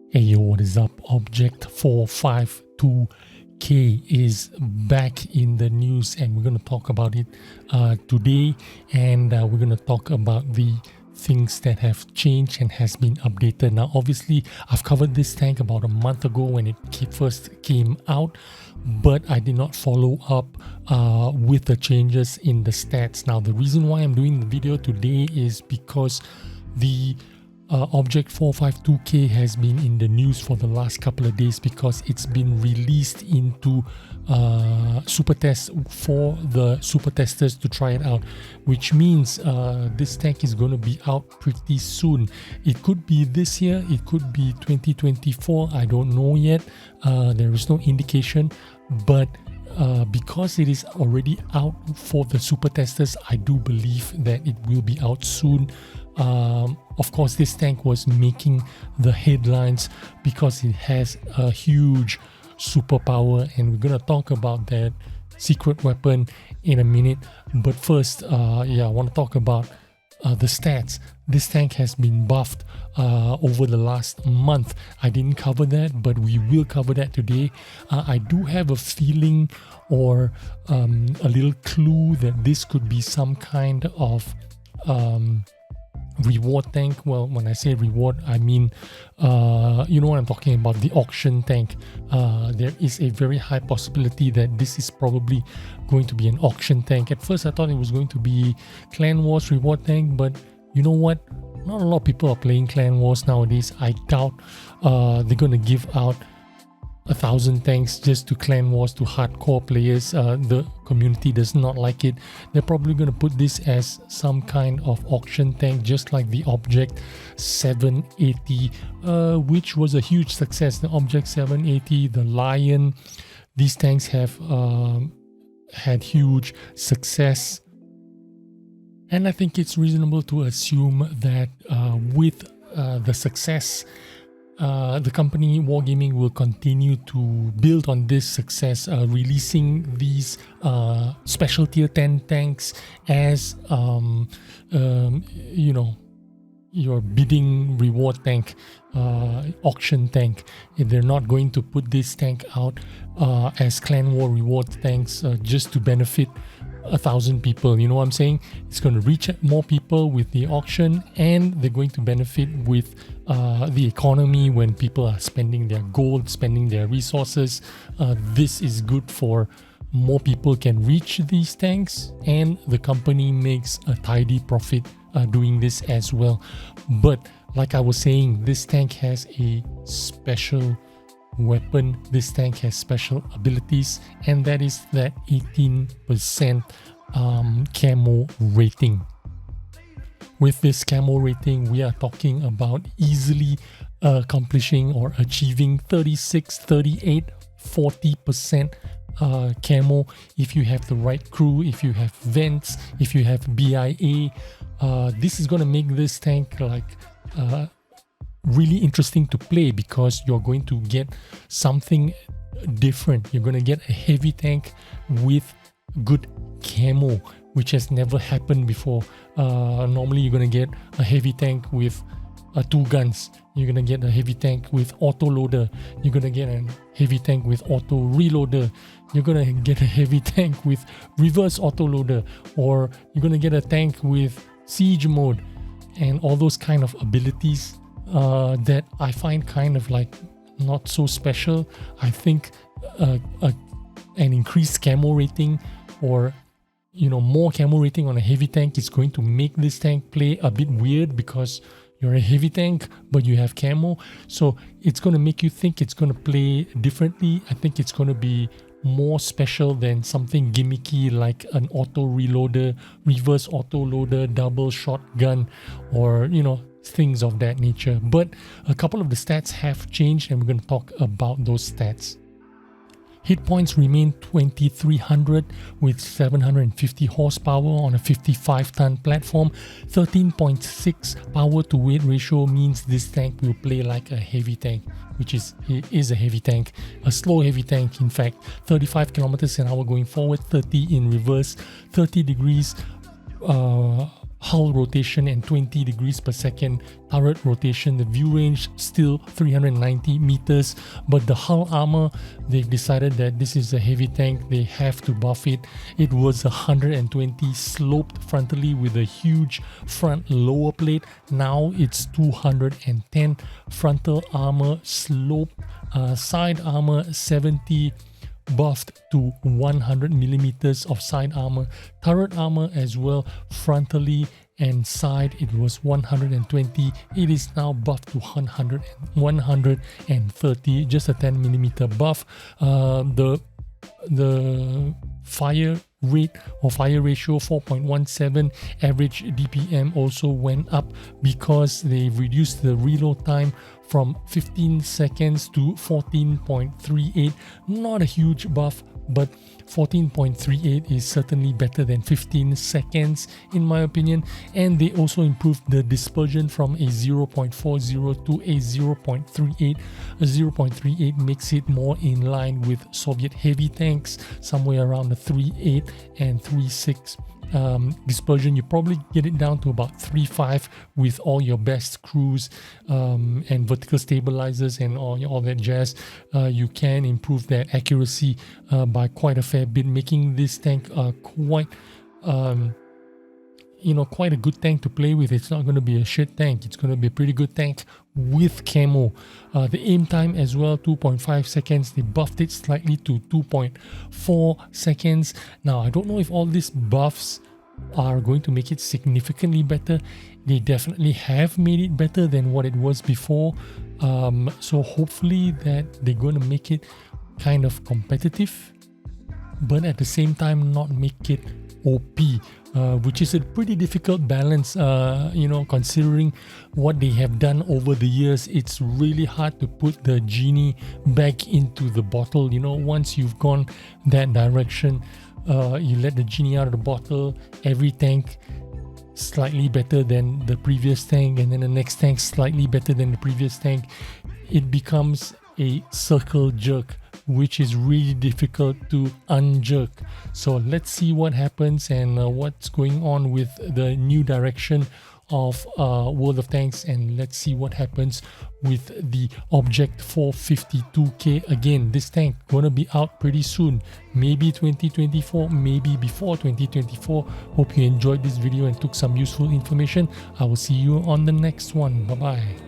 Hey yo, what is up? Object 452K is back in the news, and we're going to talk about it today, and we're going to talk about the things that have changed and has been updated. Now obviously I've covered this tank about a month ago when it first came out, but I did not follow up with the changes in the stats. Now the reason why I'm doing the video today is because the Object 452K has been in the news for the last couple of days because it's been released into Supertest for the Supertesters to try it out, which means this tank is going to be out pretty soon. It could be this year, it could be 2024, I don't know yet. There is no indication, but because it is already out for the Supertesters, I do believe that it will be out soon. Of course, this tank was making the headlines because it has a huge superpower, and we're gonna talk about that secret weapon in a minute. But first, I want to talk about the stats. This tank has been buffed over the last month. I didn't cover that, but we will cover that today. I do have a feeling or a little clue that this could be some kind of reward tank. Well, when I say reward, I mean you know what I'm talking about, the auction tank. There is a very high possibility that this is probably going to be an auction tank. At first I thought it was going to be Clan Wars reward tank, but you know what, not a lot of people are playing Clan Wars nowadays. I doubt they're going to give out 1,000 tanks just to Clan Wars to hardcore players. The community does not like it. They're probably going to put this as some kind of auction tank, just like the Object 780, which was a huge success. The Object 780, the Lion, these tanks have had huge success, and I think it's reasonable to assume that with the success, the company Wargaming will continue to build on this success, releasing these special tier 10 tanks as you know, your bidding reward tank, auction tank. They're not going to put this tank out as Clan War reward tanks just to benefit 1,000 people. You know what I'm saying? It's going to reach more people with the auction, and they're going to benefit with the economy when people are spending their gold, spending their resources. This is good for more people can reach these tanks, and the company makes a tidy profit doing this as well. But like I was saying, this tank has a special weapon. This tank has special abilities, and that is that 18% camo rating. With this camo rating, we are talking about easily accomplishing or achieving 36, 38, 40% camo if you have the right crew, if you have vents, if you have BIA. This is going to make this tank like really interesting to play, because you're going to get something different. You're going to get a heavy tank with good camo, which has never happened before. Normally you're going to get a heavy tank with 2 guns. You're going to get a heavy tank with auto loader. You're going to get a heavy tank with auto reloader. You're going to get a heavy tank with reverse auto loader, or you're going to get a tank with siege mode, and all those kind of abilities that I find kind of like not so special. I think an increased camo rating, or you know, more camo rating on a heavy tank is going to make this tank play a bit weird, because you're a heavy tank but you have camo, so it's going to make you think it's going to play differently. I think it's going to be more special than something gimmicky like an auto reloader, reverse auto loader, double shotgun, or you know, things of that nature. But a couple of the stats have changed, and we're going to talk about those stats. Hit points remain 2300 with 750 horsepower on a 55-ton platform. 13.6 power to weight ratio means this tank will play like a heavy tank, which it is a heavy tank, a slow heavy tank in fact. 35 kilometers an hour going forward, 30 in reverse, 30 degrees hull rotation and 20 degrees per second turret rotation. The view range still 390 meters, but the hull armor, they've decided that this is a heavy tank, they have to buff it. It was 120 sloped frontally with a huge front lower plate. Now it's 210 frontal armor sloped, side armor 70 buffed to 100 millimeters of side armor, turret armor as well frontally and side. It was 120, it is now buffed to 130, just a 10 millimeter buff. The fire rate or fire ratio 4.17, average DPM also went up because they reduced the reload time from 15 seconds to 14.38. Not a huge buff, but 14.38 is certainly better than 15 seconds in my opinion. And they also improved the dispersion from a 0.40 to a 0.38. A 0.38 makes it more in line with Soviet heavy tanks, somewhere around the 3.8 and 3.6. Dispersion, you probably get it down to about 3.5 with all your best crews and vertical stabilizers and all that jazz. You can improve that accuracy by quite a fair bit, making this tank quite quite a good tank to play with. It's not going to be a shit tank, it's going to be a pretty good tank with camo. The aim time as well, 2.5 seconds. They buffed it slightly to 2.4 seconds. Now I don't know if all these buffs are going to make it significantly better. They definitely have made it better than what it was before, so hopefully that they're going to make it kind of competitive, but at the same time not make it OP, which is a pretty difficult balance, considering what they have done over the years. It's really hard to put the genie back into the bottle. Once you've gone that direction, you let the genie out of the bottle, every tank slightly better than the previous tank, and then the next tank slightly better than the previous tank. It becomes a circle jerk, which is really difficult to unjerk. So let's see what happens and what's going on with the new direction of World of Tanks, and let's see what happens with the Object 452K. Again, this tank gonna be out pretty soon, maybe 2024, maybe before 2024. Hope you enjoyed this video and took some useful information. I will see you on the next one. Bye bye.